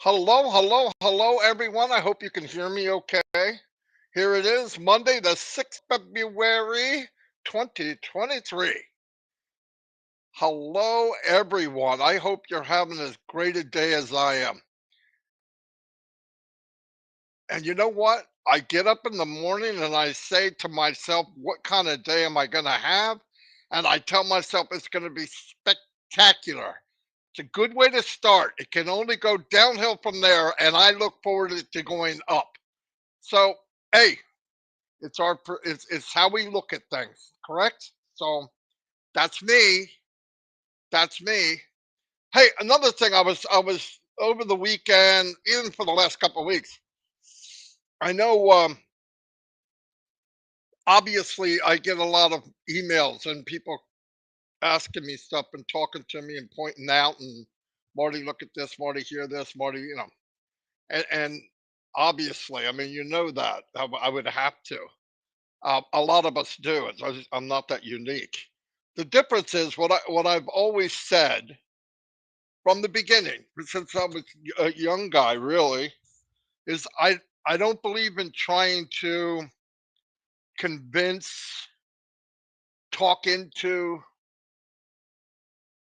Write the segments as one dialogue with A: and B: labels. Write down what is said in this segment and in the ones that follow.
A: Hello, hello, hello, everyone. I hope you can hear me okay. Here it is, Monday, the 6th of February, 2023. Hello, everyone. I hope you're having as great a day as I am. And you know what? I get up in the morning and I say to myself, what kind of day am I going to have? And I tell myself it's going to be spectacular. It's a good way to start. It can only go downhill from there. And I look forward to going up. So, hey, it's how we look at things, correct? So that's me. That's me. Hey, another thing I was over the weekend, even for the last couple of weeks. I know obviously I get a lot of emails and people asking me stuff and talking to me and pointing out and Marty, look at this, Marty, hear this, Marty, and obviously, I mean, you know that I would have to. A lot of us do. I'm not that unique. The difference is what I've always said from the beginning, since I was a young guy, really, is I don't believe in trying to convince, talk into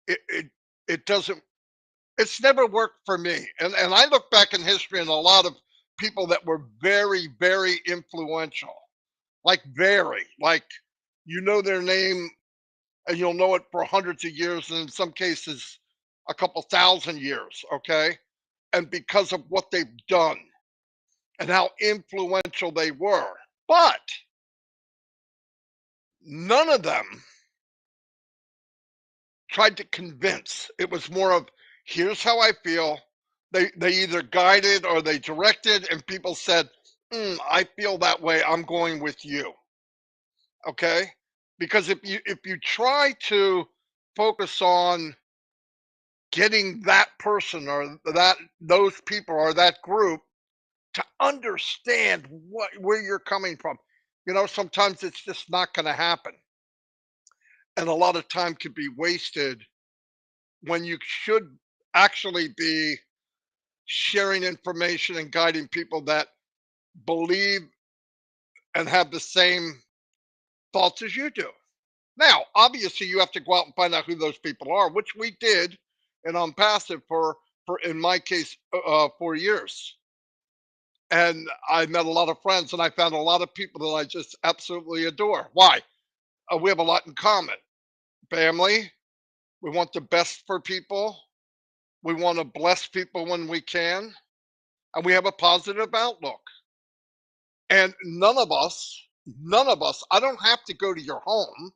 A: it. It doesn't. It's never worked for me. And I look back in history and a lot of people that were very very influential, like very like their name and you'll know it for hundreds of years, and in some cases, a couple thousand years. Okay. And because of what they've done and how influential they were. But none of them tried to convince. It was more of, here's how I feel. They either guided or they directed, and people said, I feel that way. I'm going with you. Okay. Because if you try to focus on getting that person or those people or that group to understand where you're coming from. Sometimes it's just not going to happen. And a lot of time could be wasted when you should actually be sharing information and guiding people that believe and have the same thoughts as you do. Now, obviously, you have to go out and find out who those people are, which we did, and I'm passive for in my case 4 years. And I met a lot of friends, and I found a lot of people that I just absolutely adore. Why? We have a lot in common. Family. We want the best for people. We want to bless people when we can, and we have a positive outlook. And none of us, I don't have to go to your home.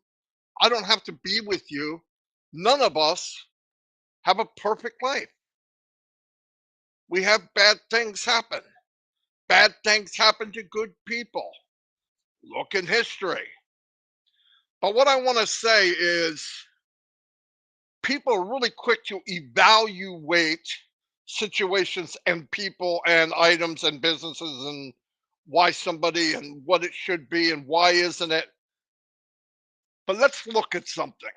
A: I don't have to be with you. None of us have a perfect life. We have bad things happen. Bad things happen to good people. Look in history. But what I want to say is people are really quick to evaluate situations and people and items and businesses and why somebody and what it should be and why isn't it. But let's look at something.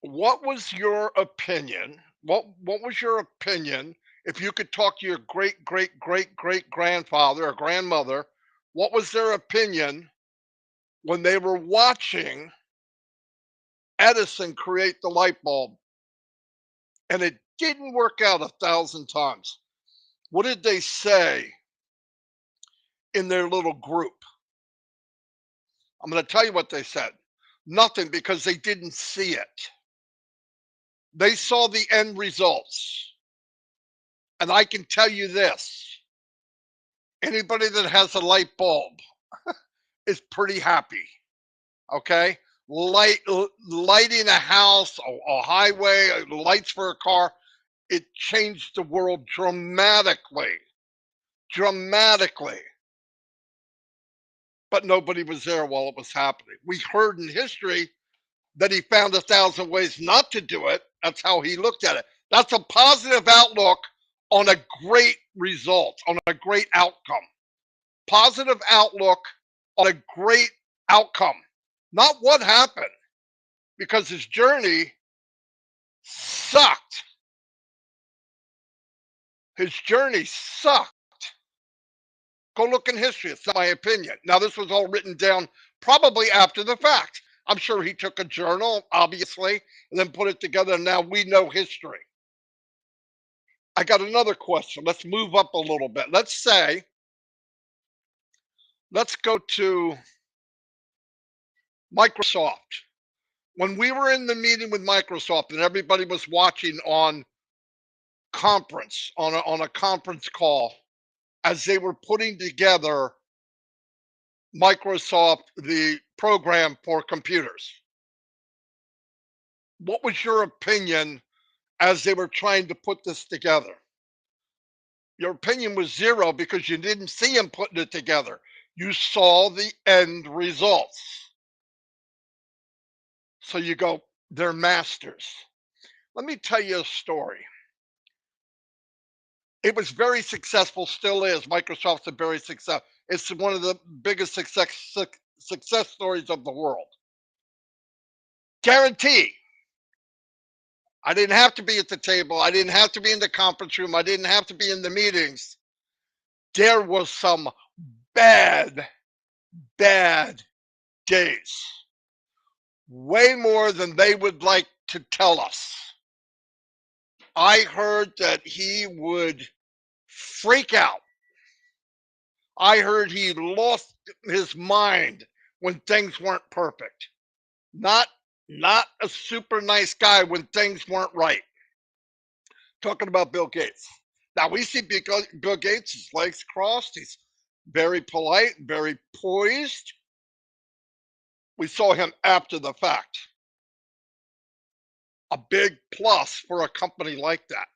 A: What was your opinion? What was your opinion if you could talk to your great great great great grandfather or grandmother? What was their opinion when they were watching Edison create the light bulb and it didn't work out 1,000 times? What did they say in their little group? I'm going to tell you what they said. Nothing, because they didn't see it. They saw the end results. And I can tell you this, anybody that has a light bulb is pretty happy. Okay? Lighting a house, a highway, lights for a car, it changed the world dramatically. Dramatically. But nobody was there while it was happening. We heard in history that he found 1,000 ways not to do it. That's how he looked at it. That's a positive outlook on a great result, on a great outcome. Positive outlook on a great outcome. Not what happened, because his journey sucked. His journey sucked. Go look in history. It's not my opinion. Now, this was all written down probably after the fact. I'm sure he took a journal, obviously, and then put it together. And now we know history. I got another question. Let's move up a little bit. Let's go to Microsoft. When we were in the meeting with Microsoft and everybody was watching on on a conference call as they were putting together Microsoft, the program for computers. What was your opinion as they were trying to put this together? Your opinion was zero because you didn't see them putting it together. You saw the end results. So you go, they're masters. Let me tell you a story. It was very successful, still is. Microsoft's a very successful. It's one of the biggest success stories of the world. Guarantee. I didn't have to be at the table. I didn't have to be in the conference room. I didn't have to be in the meetings. There was some bad, bad days. Way more than they would like to tell us. I heard that he would freak out. I heard he lost his mind when things weren't perfect. Not not a super nice guy when things weren't right. Talking about Bill Gates. Now we see Bill Gates, his legs crossed. He's very polite, very poised. We saw him after the fact. A big plus for a company like that.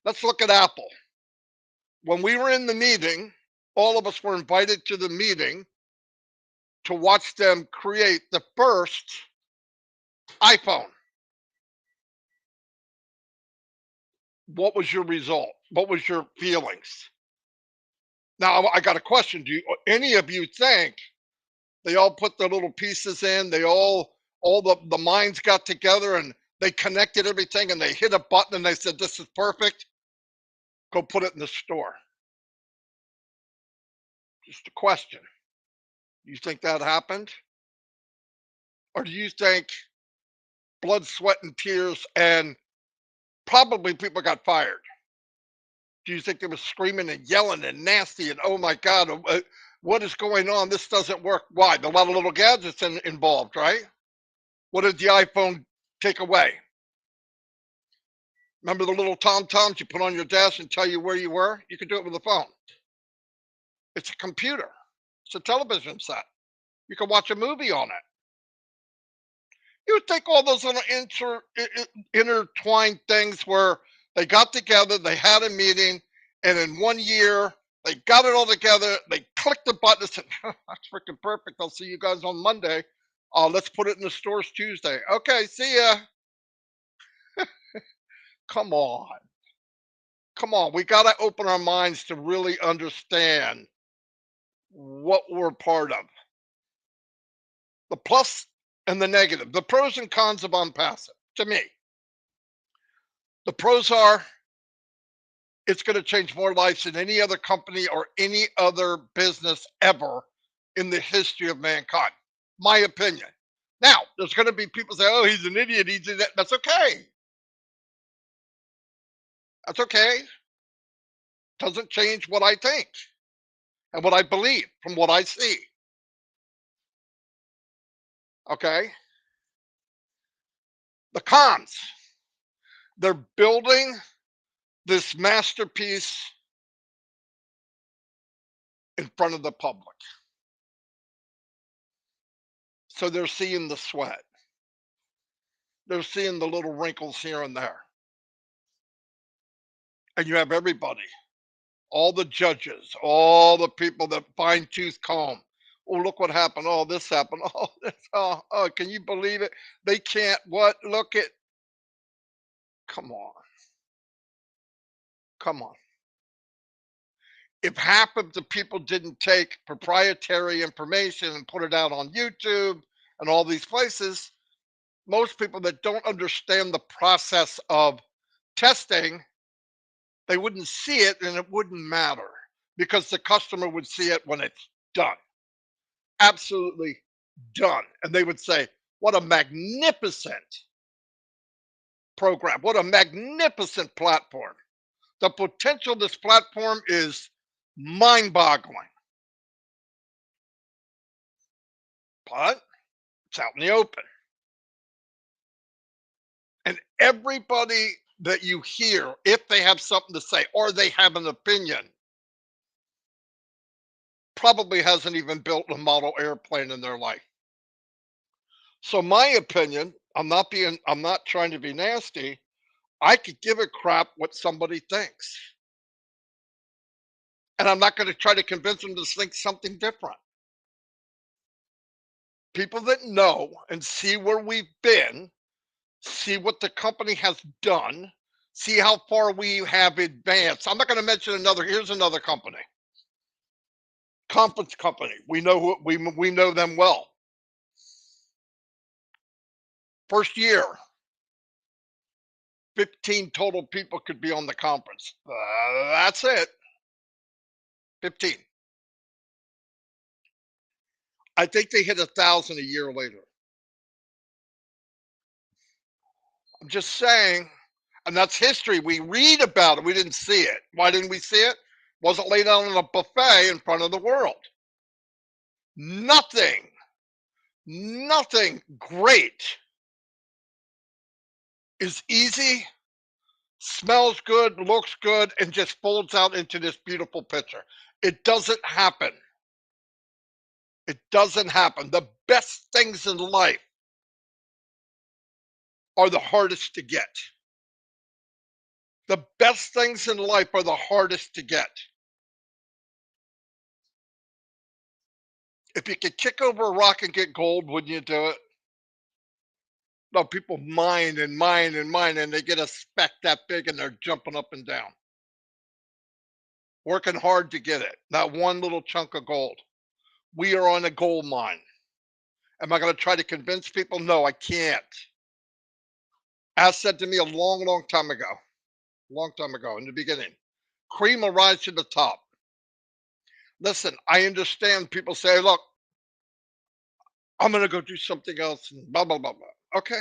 A: Let's look at Apple. When we were in the meeting, all of us were invited to the meeting to watch them create the first iPhone. What was your result? What was your feelings? Now I got a question. Do any of you think they all put their little pieces in? They all the minds got together and they connected everything and they hit a button and they said, "This is perfect. Go put it in the store." Just a question. You think that happened? Or do you think blood, sweat, and tears and probably people got fired? Do you think they were screaming and yelling and nasty and, oh my God, what is going on? This doesn't work. Why? A lot of little gadgets involved, right? What did the iPhone take away? Remember the little tom toms you put on your desk and tell you where you were? You could do it with a phone. It's a computer. It's a television set. You can watch a movie on it. You think all those little intertwined things where they got together, they had a meeting, and in 1 year they got it all together. They clicked the button and said, "That's freaking perfect. I'll see you guys on Monday. Let's put it in the stores Tuesday." Okay, see ya. Come on, come on. We got to open our minds to really understand what we're part of. The plus and the negative, the pros and cons of unpassive. To me, the pros are it's going to change more lives than any other company or any other business ever in the history of mankind. My opinion. Now, there's going to be people say, "Oh, he's an idiot. He's that." That's okay. That's okay. Doesn't change what I think and what I believe from what I see. Okay. The cons. They're building this masterpiece in front of the public. So they're seeing the sweat. They're seeing the little wrinkles here and there. And you have everybody, all the judges, all the people that fine tooth comb. Oh, look what happened. Oh, this happened. Oh, this, oh, can you believe it? They can't what? Look at, come on, come on. If half of the people didn't take proprietary information and put it out on YouTube and all these places, most people that don't understand the process of testing They wouldn't see it and it wouldn't matter because the customer would see it when it's done, absolutely done. And they would say, what a magnificent program, what a magnificent platform. The potential of this platform is mind boggling, but it's out in the open. And everybody that you hear, if they have something to say or they have an opinion, probably hasn't even built a model airplane in their life. So my opinion, I'm not trying to be nasty. I could give a crap what somebody thinks. And I'm not going to try to convince them to think something different. People that know and see where we've been, see what the company has done, see how far we have advanced. I'm not going to mention here's another company. Conference company. We know them well. First year, 15 total people could be on the conference. That's it. 15. I think they hit 1,000 a year later. I'm just saying, and that's history. We read about it. We didn't see it. Why didn't we see it? Wasn't laid out on a buffet in front of the world. Nothing, nothing great is easy, smells good, looks good, and just folds out into this beautiful picture. It doesn't happen. It doesn't happen. The best things in life are the hardest to get. The best things in life are the hardest to get. If you could kick over a rock and get gold, wouldn't you do it? No, people mine and mine and mine, and they get a speck that big and they're jumping up and down, working hard to get it. That one little chunk of gold. We are on a gold mine. Am I going to try to convince people? No, I can't. As said to me a long time ago in the beginning, cream will rise to the top. Listen, I understand people say, look, I'm going to go do something else and blah, blah, blah, blah. Okay.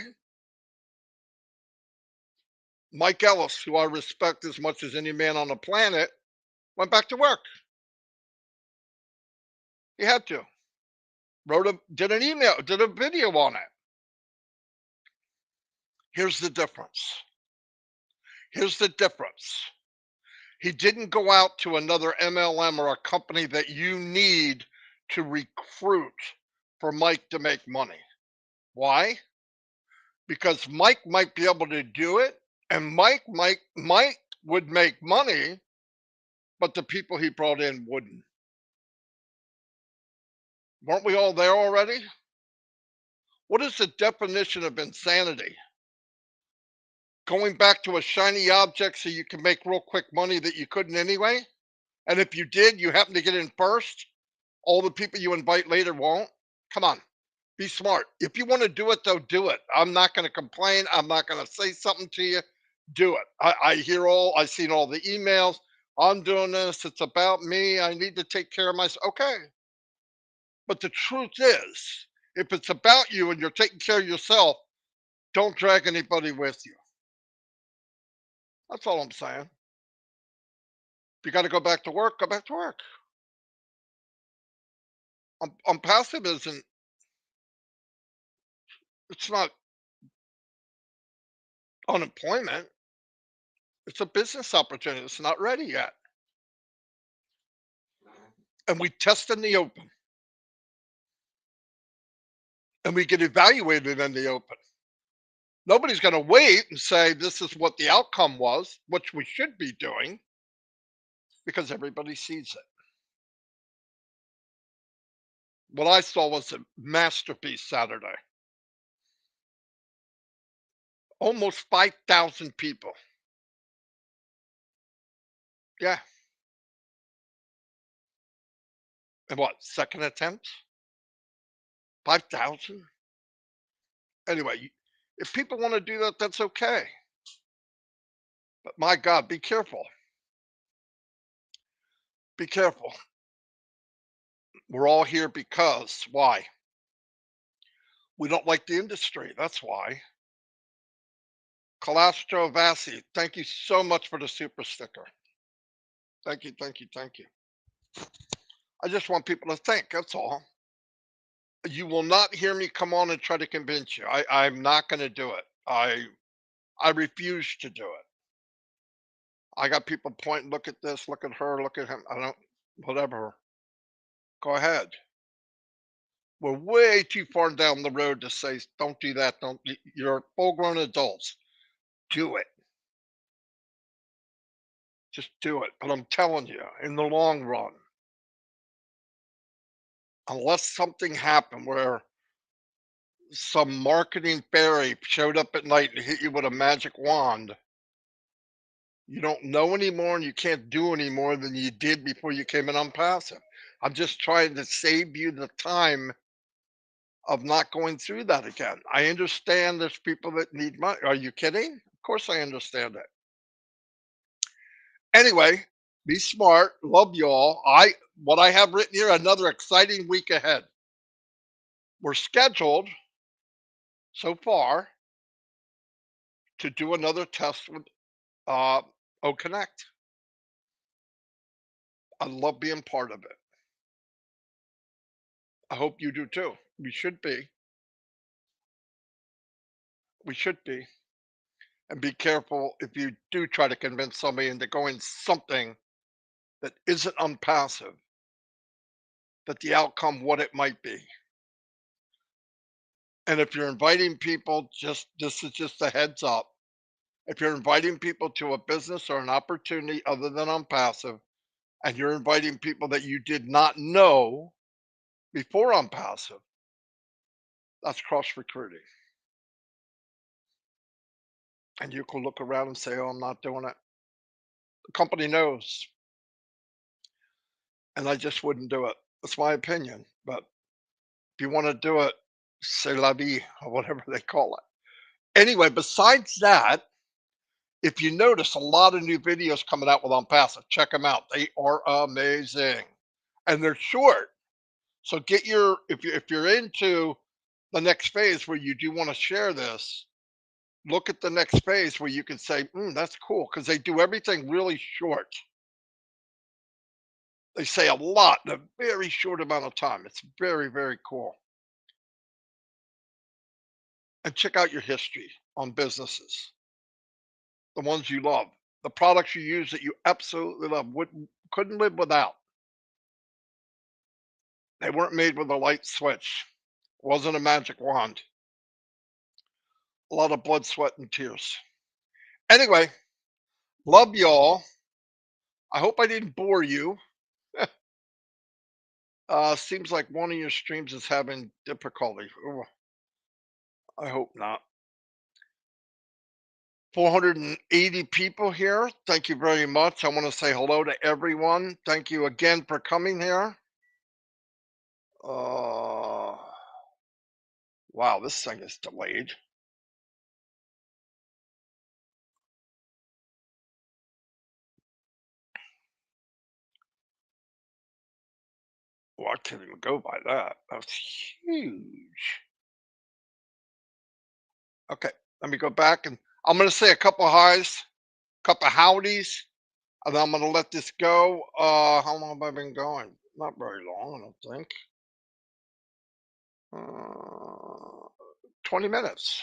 A: Mike Ellis, who I respect as much as any man on the planet, went back to work. He had to. Did an email, did a video on it. Here's the difference. Here's the difference. He didn't go out to another MLM or a company that you need to recruit for Mike to make money. Why? Because Mike might be able to do it, and Mike would make money, but the people he brought in wouldn't. Weren't we all there already? What is the definition of insanity? Going back to a shiny object so you can make real quick money that you couldn't anyway? And if you did, you happen to get in first, all the people you invite later won't? Come on, be smart. If you want to do it, though, do it. I'm not going to complain. I'm not going to say something to you. Do it. I've seen all the emails. I'm doing this. It's about me. I need to take care of myself. Okay. But the truth is, if it's about you and you're taking care of yourself, don't drag anybody with you. That's all I'm saying. If you got to go back to work, go back to work. Passive isn't, it's not unemployment. It's a business opportunity. It's not ready yet. And we test in the open and we get evaluated in the open. Nobody's going to wait and say this is what the outcome was, which we should be doing, because everybody sees it. What I saw was a masterpiece Saturday. Almost 5,000 people. Yeah. And what, second attempt? 5,000? Anyway, if people want to do that, that's okay. But my God, be careful. Be careful. We're all here because why? We don't like the industry. That's why. Calastro Vassi, thank you so much for the super sticker. Thank you, thank you, thank you. I just want people to think. That's all. You will not hear me come on and try to convince you. I'm not going to do it. I refuse to do it. I got people pointing, look at this, look at her, look at him. I don't, whatever. Go ahead. We're way too far down the road to say, don't do that. Don't, you're full grown adults. Do it. Just do it. But I'm telling you, in the long run, unless something happened where some marketing fairy showed up at night and hit you with a magic wand, you don't know anymore and you can't do any more than you did before you came in on passive. I'm just trying to save you the time of not going through that again. I understand there's people that need money. Are you kidding? Of course I understand it. Anyway, be smart. Love y'all. What I have written here, another exciting week ahead. We're scheduled so far to do another test with O Connect. I love being part of it. I hope you do too. We should be. We should be. And be careful if you do try to convince somebody into going something that isn't unpassive, that the outcome what it might be. And if you're inviting people, just this is just a heads up. If you're inviting people to a business or an opportunity other than unpassive, and you're inviting people that you did not know before unpassive, that's cross recruiting. And you can look around and say, oh, I'm not doing it. The company knows. And I just wouldn't do it. That's my opinion. But if you want to do it, c'est la vie, or whatever they call it. Anyway, besides that, if you notice a lot of new videos coming out with Unpassive, check them out. They are amazing. And they're short. So get your if you're into the next phase where you do want to share this, look at the next phase where you can say, that's cool, because they do everything really short. They say a lot in a very short amount of time. It's very, very cool. And check out your history on businesses, the ones you love, the products you use that you absolutely love, couldn't live without. They weren't made with a light switch. It wasn't a magic wand. A lot of blood, sweat, and tears. Anyway, love y'all. I hope I didn't bore you. Seems like one of your streams is having difficulty. Ooh, I hope not. 480 people here. Thank you very much. I want to say hello to everyone. Thank you again for coming here. Uh, wow, this thing is delayed. Well, I can't even go by that. That's huge. Okay, let me go back and I'm going to say a couple highs, couple howdies, and then I'm going to let this go. How long have I been going? Not very long, I don't think. 20 minutes.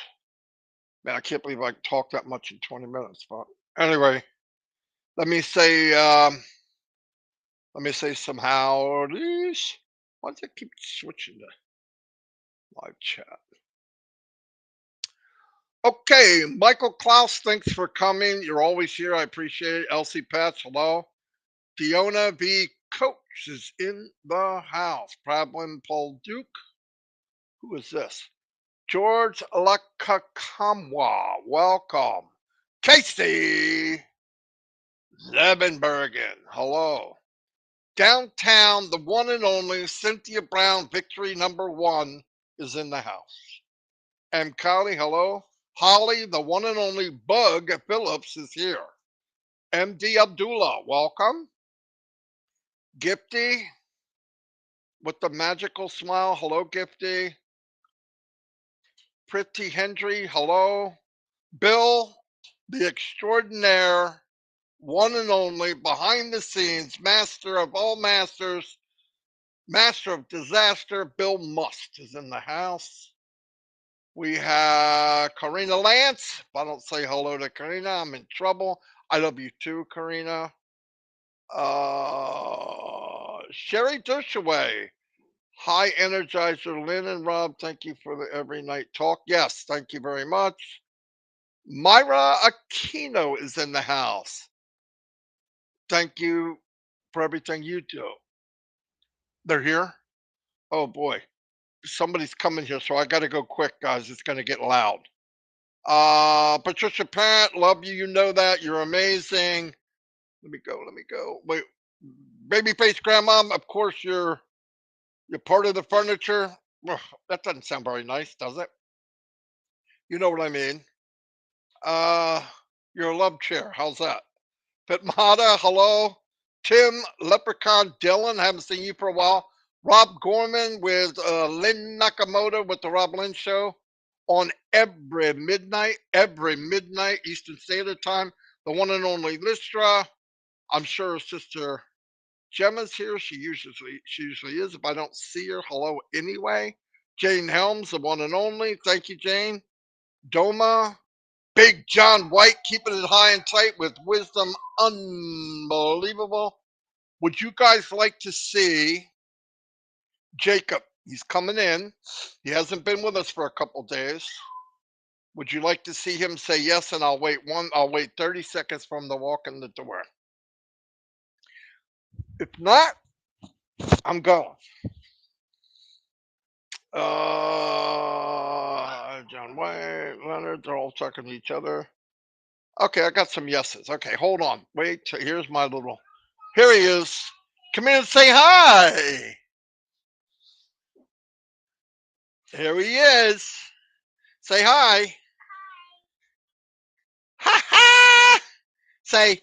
A: Man, I can't believe I talked that much in 20 minutes. But anyway, let me say some howdies. Why does it keep switching to live chat? Okay, Michael Klaus, thanks for coming. You're always here. I appreciate it. Elsie Patch, hello. Fiona V. Coach is in the house. Prablin Paul Duke. Who is this? George Lakakamwa. Welcome. Casey Zebenbergen. Hello. Downtown, the one and only Cynthia Brown, victory number one, is in the house. And Kylie, hello. Holly, the one and only Bug Phillips, is here. MD Abdullah, welcome. Gifty with the magical smile. Hello, Gifty. Pretty Hendry. Hello. Bill, the extraordinaire, one and only, behind the scenes, master of all masters, master of disaster, Bill Must is in the house. We have Karina Lance. If I don't say hello to Karina, I'm in trouble. I love you too, Karina. Sherry Dershaway. Hi, Energizer Lynn and Rob. Thank you for the every night talk. Yes, thank you very much. Myra Aquino is in the house. Thank you for everything you do. They're here? Oh boy. Somebody's coming here, so I gotta go quick, guys. It's gonna get loud. Patricia Parent, love you. You know that. You're amazing. Let me go. Let me go. Wait, babyface grandma. Of course, you're part of the furniture. Ugh, that doesn't sound very nice, does it? You know what I mean. Uh, you're a love chair. How's that? Pitmata, hello. Tim Leprechaun Dylan, haven't seen you for a while. Rob Gorman with Lynn Nakamoto with the Rob Lynn Show on every midnight Eastern Standard Time. The one and only Listra. I'm sure her sister Gemma's here. She usually is. If I don't see her, hello anyway. Jane Helms, the one and only. Thank you, Jane. Doma, Big John White, keeping it high and tight with wisdom unbelievable. Would you guys like to see Jacob? He's coming in. He hasn't been with us for a couple days. Would you like to see him say yes? And I'll wait 30 seconds from the walk in the door. If not, I'm going. John White, Leonard, they're all talking to each other. Okay, I got some yeses. Okay, hold on. Wait, here's my little. Here he is. Come in and say hi. Here he is. Say hi. Ha ha! Say,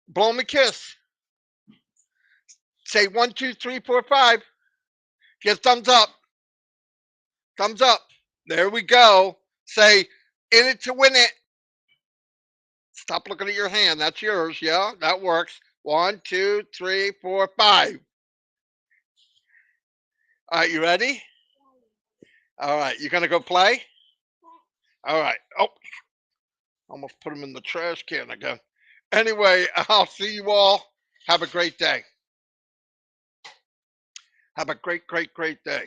A: blow him a kiss. Say 1, 2, 3, 4, 5. Get thumbs up. Thumbs up. There we go. Say, in it to win it. Stop looking at your hand. That's yours. Yeah, that works. 1, 2, 3, 4, 5. All right, you ready? All right, you gonna go play? All right. Oh, almost put him in the trash can again. Anyway, I'll see you all. Have a great day. Have a great, great, great day.